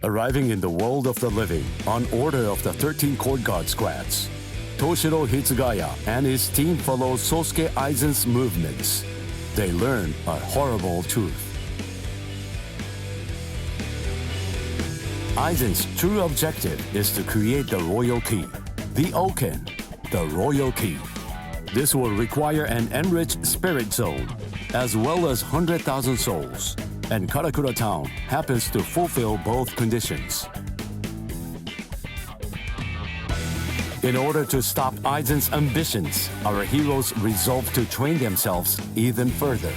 Arriving in the world of the living on order of the 13 Court Guard squads, Toshiro Hitsugaya and his team follow Sosuke Aizen's movements. They learn a horrible truth. Aizen's true objective is to create the royal key, the Oken, the royal key. This will require an enriched spirit zone, as well as 100,000 souls, and Karakura Town happens to fulfill both conditions. In order to stop Aizen's ambitions, our heroes resolve to train themselves even further.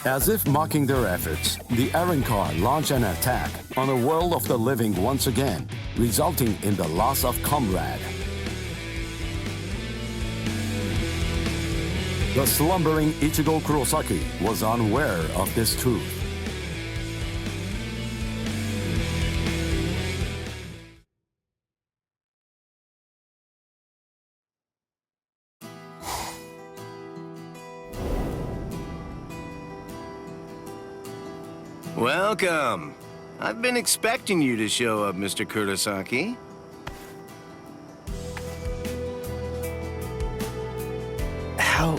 As if mocking their efforts, the Arrancar launch an attack on the world of the living once again, resulting in the loss of comrade. The slumbering Ichigo Kurosaki was unaware of this truth. Welcome. I've been expecting you to show up, Mr. Kurosaki. How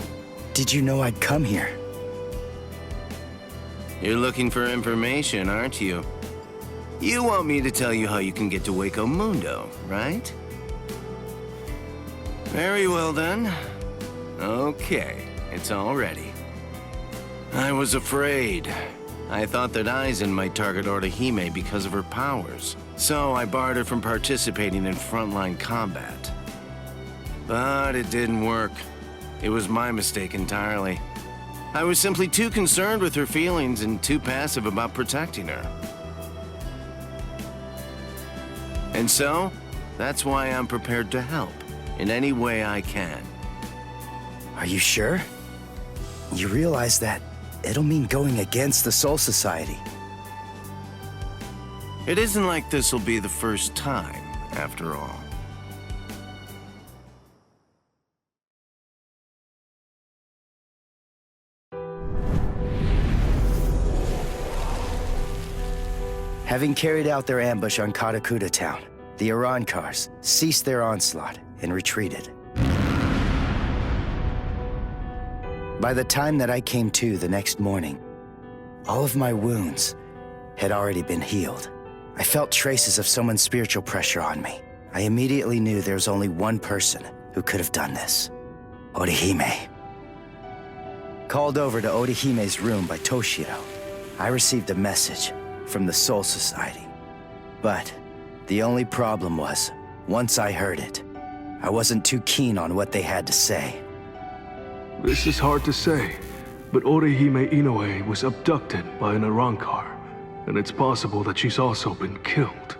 did you know I'd come here? You're looking for information, aren't you? You want me to tell you how you can get to Waco Mundo, right? Very well then. Okay, it's all ready. I was afraid. I thought that Aizen might target Orihime because of her powers, so I barred her from participating in frontline combat. But it didn't work. It was my mistake entirely. I was simply too concerned with her feelings and too passive about protecting her. And so, that's why I'm prepared to help in any way I can. Are you sure? You realize that it'll mean going against the Soul Society. It isn't like this will be the first time, after all. Having carried out their ambush on Karakura Town, the Arrancars ceased their onslaught and retreated. By the time that I came to the next morning, all of my wounds had already been healed. I felt traces of someone's spiritual pressure on me. I immediately knew there was only one person who could have done this: Orihime. Called over to Orihime's room by Toshiro, I received a message from the Soul Society. But the only problem was, once I heard it, I wasn't too keen on what they had to say. This is hard to say, but Orihime Inoue was abducted by an Arrancar, and it's possible that she's also been killed.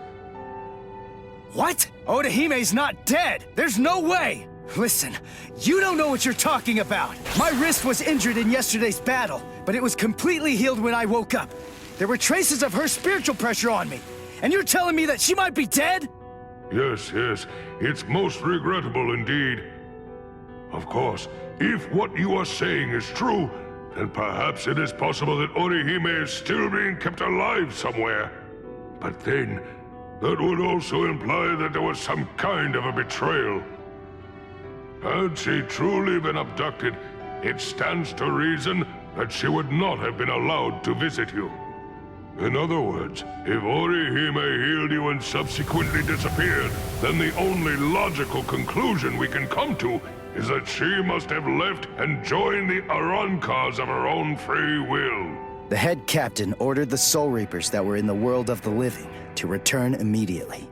What? Orihime's not dead! There's no way! Listen, you don't know what you're talking about! My wrist was injured in yesterday's battle, but it was completely healed when I woke up. There were traces of her spiritual pressure on me, and you're telling me that she might be dead? Yes, it's most regrettable indeed. Of course, if what you are saying is true, then perhaps it is possible that Orihime is still being kept alive somewhere. But then, that would also imply that there was some kind of a betrayal. Had she truly been abducted, it stands to reason that she would not have been allowed to visit you. In other words, if Orihime healed you and subsequently disappeared, then the only logical conclusion we can come to is that she must have left and joined the Arrancars of her own free will. The head captain ordered the Soul Reapers that were in the world of the living to return immediately.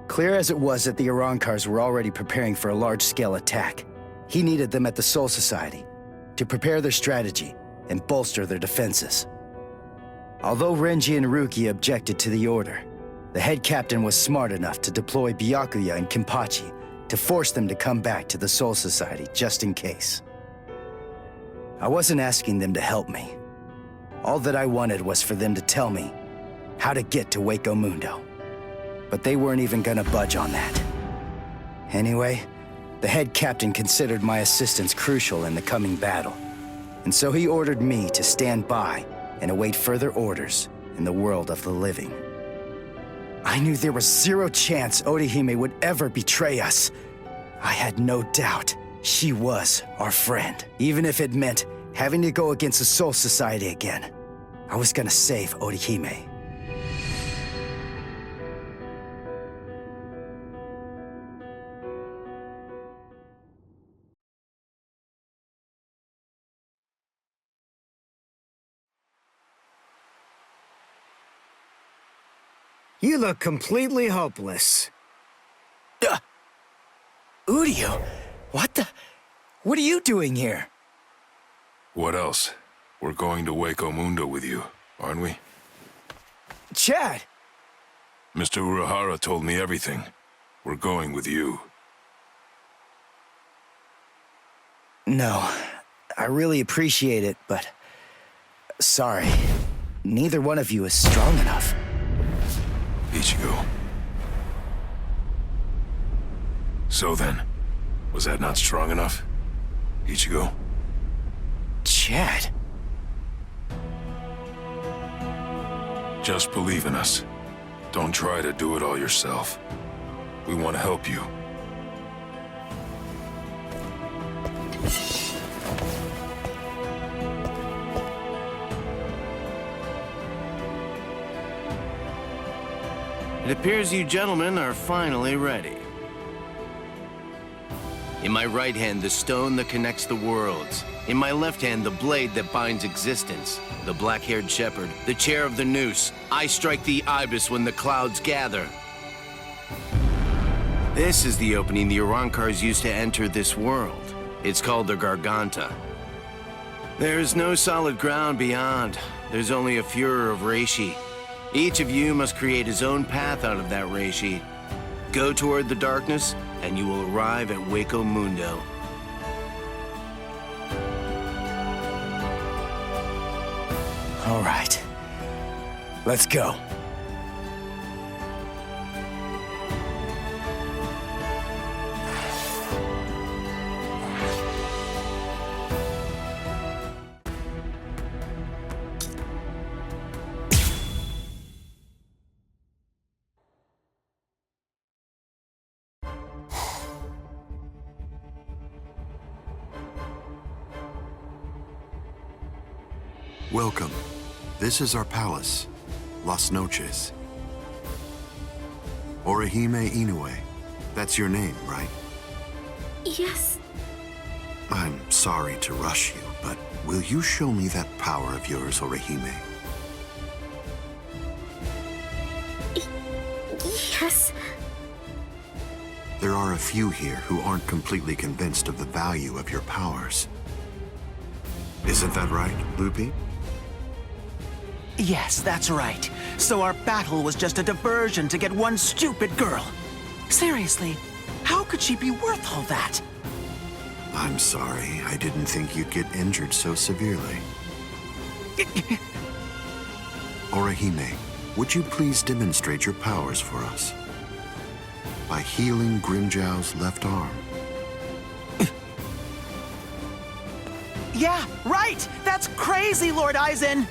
Clear as it was that the Arrancars were already preparing for a large-scale attack, he needed them at the Soul Society to prepare their strategy and bolster their defenses. Although Renji and Ruki objected to the order, the head captain was smart enough to deploy Byakuya and Kenpachi to force them to come back to the Soul Society just in case. I wasn't asking them to help me. All that I wanted was for them to tell me how to get to Waco Mundo. But they weren't even gonna budge on that. Anyway, the head captain considered my assistance crucial in the coming battle, and so he ordered me to stand by and await further orders in the world of the living. I knew there was zero chance Orihime would ever betray us. I had no doubt she was our friend, even if it meant having to go against the Soul Society again. I was gonna save Orihime. You look completely hopeless. Udio, what are you doing here? What else? We're going to Waco Mundo with you, aren't we? Chad! Mr. Urahara told me everything. We're going with you. No, I really appreciate it, but... sorry. Neither one of you is strong enough. Ichigo. So then, was that not strong enough? Ichigo? Chad? Just believe in us. Don't try to do it all yourself. We want to help you. It appears you gentlemen are finally ready. In my right hand, the stone that connects the worlds. In my left hand, the blade that binds existence. The black-haired shepherd, the chair of the noose. I strike the ibis when the clouds gather. This is the opening the Arankars used to enter this world. It's called the Garganta. There's no solid ground beyond. There's only a furor of reishi. Each of you must create his own path out of that reishi. Go toward the darkness, and you will arrive at Waco Mundo. All right. Let's go. Welcome. This is our palace, Las Noches. Orihime Inoue. That's your name, right? Yes. I'm sorry to rush you, but will you show me that power of yours, Orihime? Yes. There are a few here who aren't completely convinced of the value of your powers. Isn't that right, Lupi? Yes, that's right. So our battle was just a diversion to get one stupid girl. Seriously, how could she be worth all that? I'm sorry. I didn't think you'd get injured so severely. Orihime, would you please demonstrate your powers for us? By healing Grimjow's left arm. Yeah, right! That's crazy, Lord Aizen!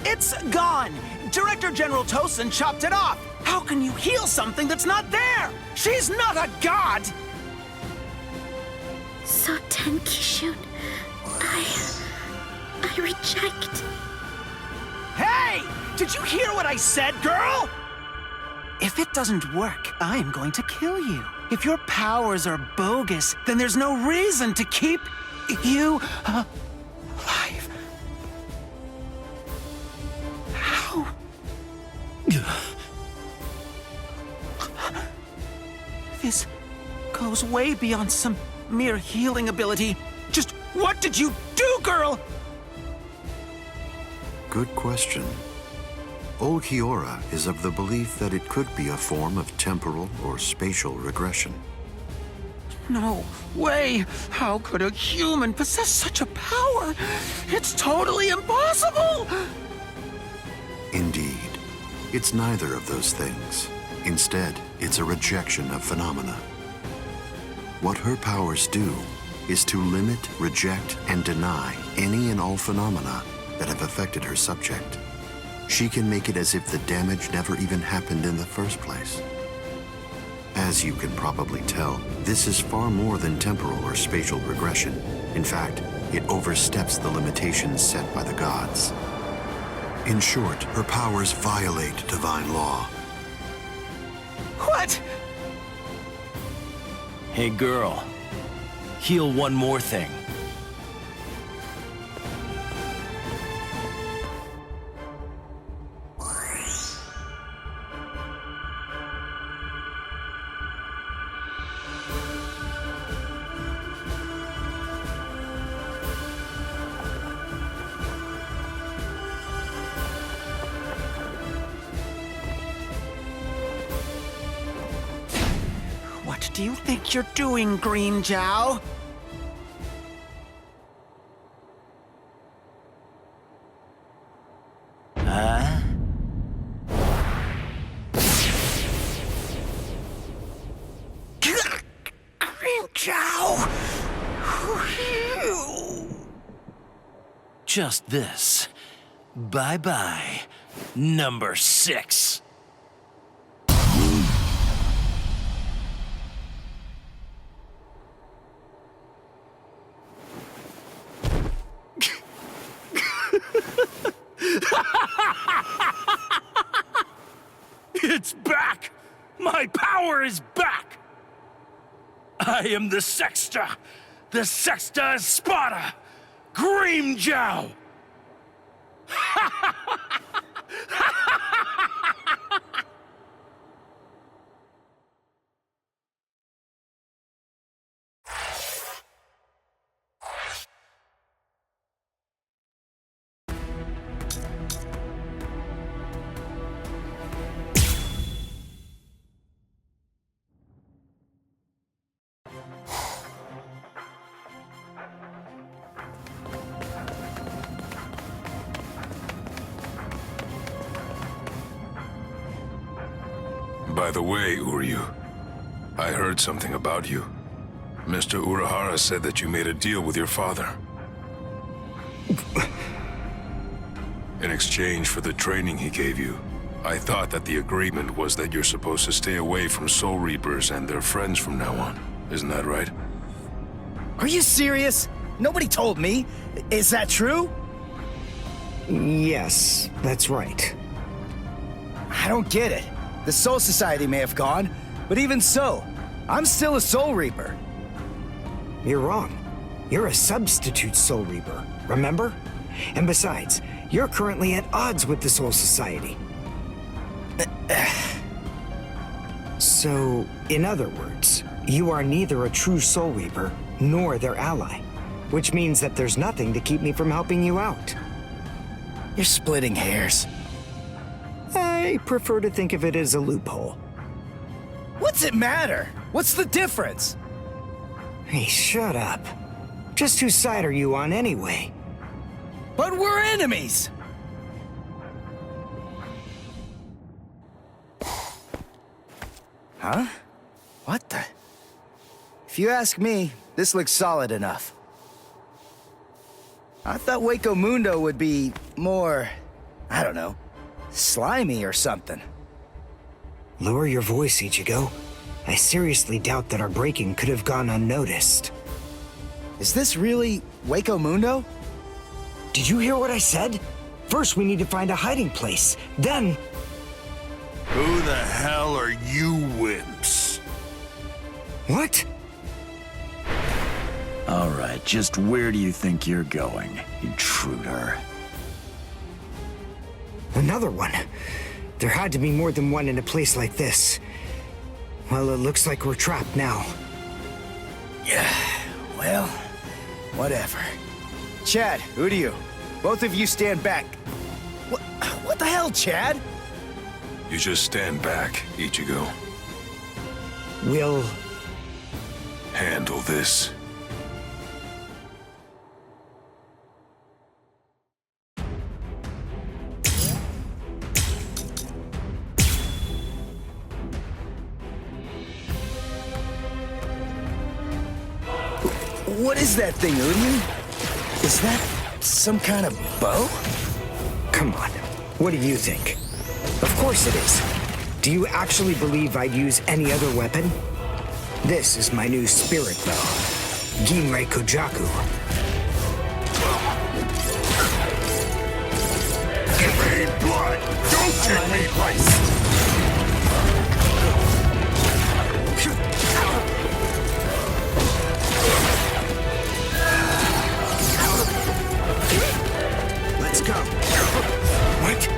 It's gone! Director General Tosin chopped it off! How can you heal something that's not there? She's not a god! Soten Kishun, I reject. Hey! Did you hear what I said, girl? If it doesn't work, I'm going to kill you. If your powers are bogus, then there's no reason to keep you alive. How? This goes way beyond some mere healing ability. Just what did you do, girl? Good question. Old Kiora is of the belief that it could be a form of temporal or spatial regression. No way! How could a human possess such a power? It's totally impossible! Indeed. It's neither of those things. Instead, it's a rejection of phenomena. What her powers do is to limit, reject, and deny any and all phenomena that have affected her subject. she can make it as if the damage never even happened in the first place. As you can probably tell, this is far more than temporal or spatial regression. In fact, it oversteps the limitations set by the gods. In short, her powers violate divine law. What? Hey, girl. Heal one more thing. What do you think you're doing, Green Jow? Green Jow! Just this. Bye-bye, number 6. It's back! My power is back! I am the Sexta Espada, Grimjow! By the way, Uryu, I heard something about you. Mr. Urahara said that you made a deal with your father. In exchange for the training he gave you, I thought that the agreement was that you're supposed to stay away from Soul Reapers and their friends from now on. Isn't that right? Are you serious? Nobody told me. Is that true? Yes, that's right. I don't get it. The Soul Society may have gone, but even so, I'm still a Soul Reaper. You're wrong. You're a substitute Soul Reaper, remember? And besides, you're currently at odds with the Soul Society. So, in other words, you are neither a true Soul Reaper nor their ally, which means that there's nothing to keep me from helping you out. You're splitting hairs. I prefer to think of it as a loophole. What's it matter? What's the difference? Hey, shut up. Just whose side are you on anyway? But we're enemies! Huh? What the? If you ask me, this looks solid enough. I thought Waco Mundo would be more, I don't know, slimy or something. Lower your voice, Ichigo. I seriously doubt that our breaking could have gone unnoticed. Is this really Waco Mundo? Did you hear what I said? First, we need to find a hiding place. Then... Who the hell are you wimps? What? All right, just where do you think you're going, intruder? Another one. There had to be more than one in a place like this. Well, it looks like we're trapped now. Yeah, well, whatever. Chad, Uryu, both of you stand back. What the hell, Chad? You just stand back, Ichigo. We'll... handle this. What is that thing, Uryu? Is that some kind of bow? Come on. What do you think? Of course it is. Do you actually believe I'd use any other weapon? This is my new spirit bow, Ginrei Kojaku. Give me blood! Don't take me place! Let's go. What?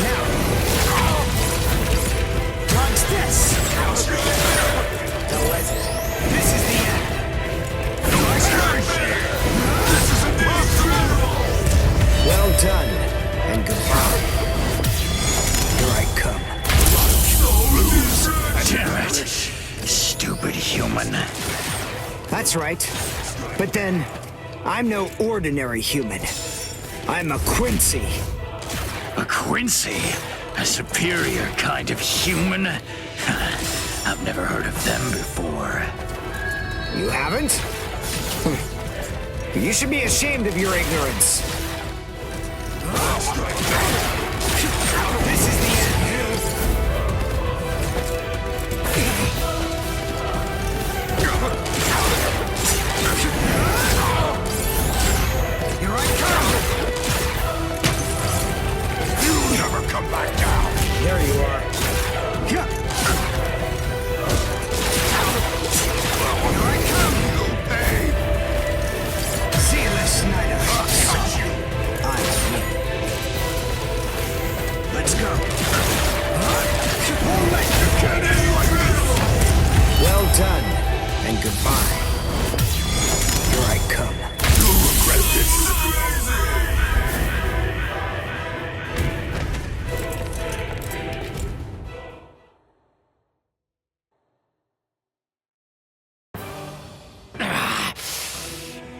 Now. Launch this. This is the end. This is impossible! Well done, and goodbye. Here I come. Damn it. Stupid human. That's right. But then, I'm no ordinary human. I'm a Quincy. A Quincy? A superior kind of human? I've never heard of them before. You haven't? You should be ashamed of your ignorance. This is the end. Here I come! You never come back down! There you are. Here I come! You pay! See you, Snyder. I'll cut you! I'm me. Let's go. Won't let you get in like this! Well done, and goodbye. Here I come. You'll regret this!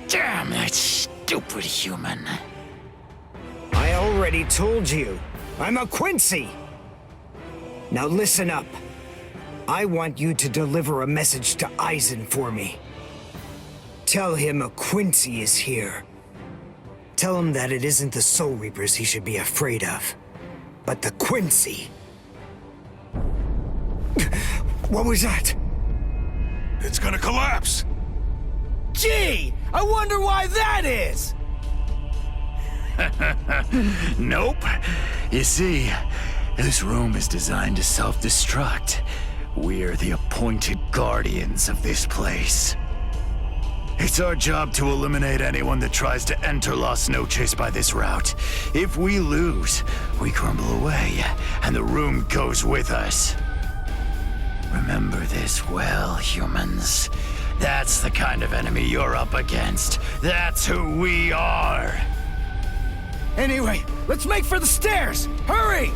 Damn that stupid human. I already told you, I'm a Quincy. Now listen up. I want you to deliver a message to Eisen for me. Tell him a Quincy is here. Tell him that it isn't the Soul Reapers he should be afraid of, but the Quincy. What was that? It's gonna collapse! Gee, I wonder why that is! Nope. You see, this room is designed to self-destruct. We're the appointed guardians of this place. It's our job to eliminate anyone that tries to enter Las Noches by this route. If we lose, we crumble away, and the room goes with us. Remember this well, humans. That's the kind of enemy you're up against. That's who we are. Anyway, let's make for the stairs! Hurry!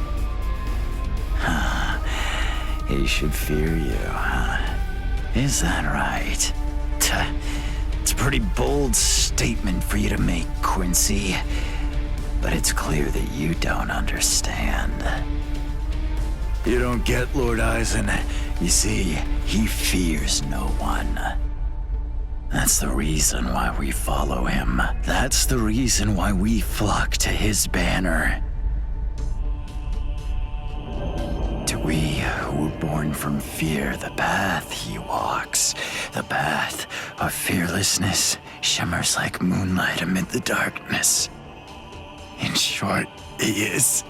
He should fear you, huh? Is that right? It's a pretty bold statement for you to make, Quincy. But it's clear that you don't understand. You don't get Lord Eisen. You see, he fears no one. That's the reason why we follow him. That's the reason why we flock to his banner. To we who were born from fear, the path he walks, the path of fearlessness, shimmers like moonlight amid the darkness. In short, he is.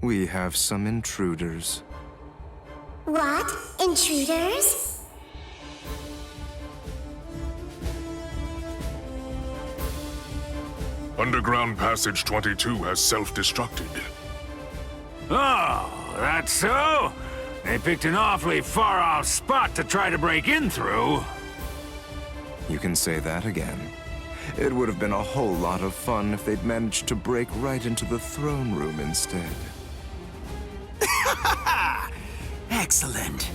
We have some intruders. What? Intruders? Underground Passage 22 has self-destructed. Oh, that's so? They picked an awfully far-off spot to try to break in through. You can say that again. It would have been a whole lot of fun if they'd managed to break right into the throne room instead. Excellent.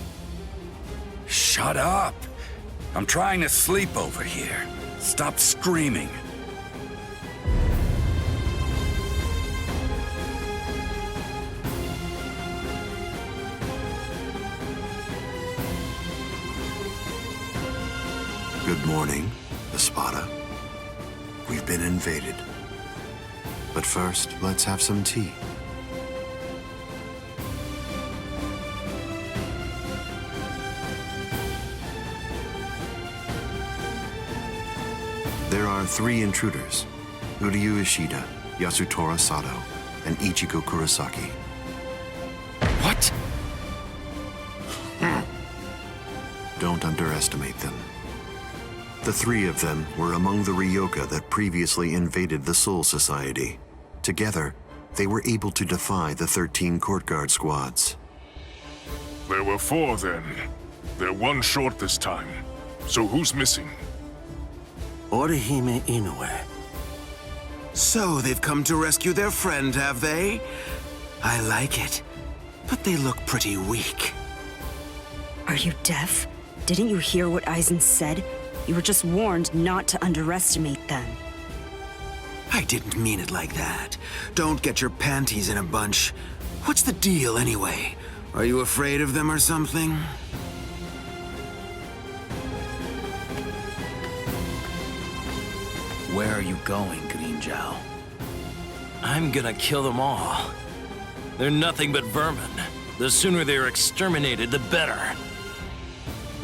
Shut up. I'm trying to sleep over here. Stop screaming. Good morning, Espada. We've been invaded. But first, let's have some tea. There are 3 intruders: Uryu Ishida, Yasutora Sato, and Ichigo Kurosaki. What? Don't underestimate them. The 3 of them were among the Ryoka that previously invaded the Soul Society. Together, they were able to defy the 13 court guard squads. There were 4 then. They're 1 short this time. So who's missing? Orihime Inoue. So they've come to rescue their friend, have they? I like it. But they look pretty weak. Are you deaf? Didn't you hear what Aizen said? You were just warned not to underestimate them. I didn't mean it like that. Don't get your panties in a bunch. What's the deal, anyway? Are you afraid of them or something? Where are you going, Grimmjow? I'm gonna kill them all. They're nothing but vermin. The sooner they're exterminated, the better.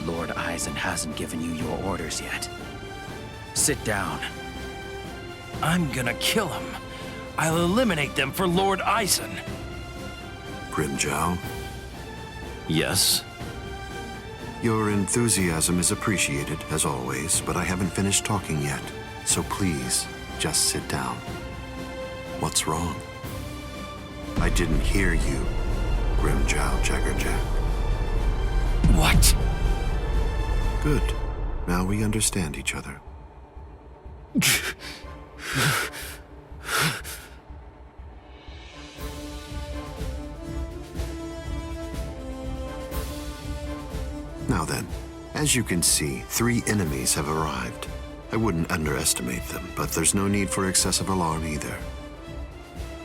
Lord Aizen hasn't given you your orders yet. Sit down. I'm gonna kill them. I'll eliminate them for Lord Aizen. Grimmjow? Yes? Your enthusiasm is appreciated, as always, but I haven't finished talking yet. So please, just sit down. What's wrong? I didn't hear you, Grimmjow Jaggerjack. What? Good. Now we understand each other. Now then, as you can see, 3 enemies have arrived. I wouldn't underestimate them, but there's no need for excessive alarm either.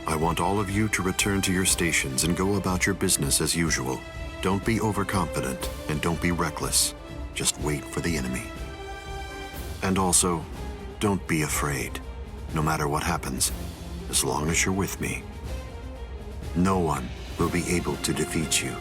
I want all of you to return to your stations and go about your business as usual. Don't be overconfident, and don't be reckless. Just wait for the enemy. And also, don't be afraid. No matter what happens, as long as you're with me, no one will be able to defeat you.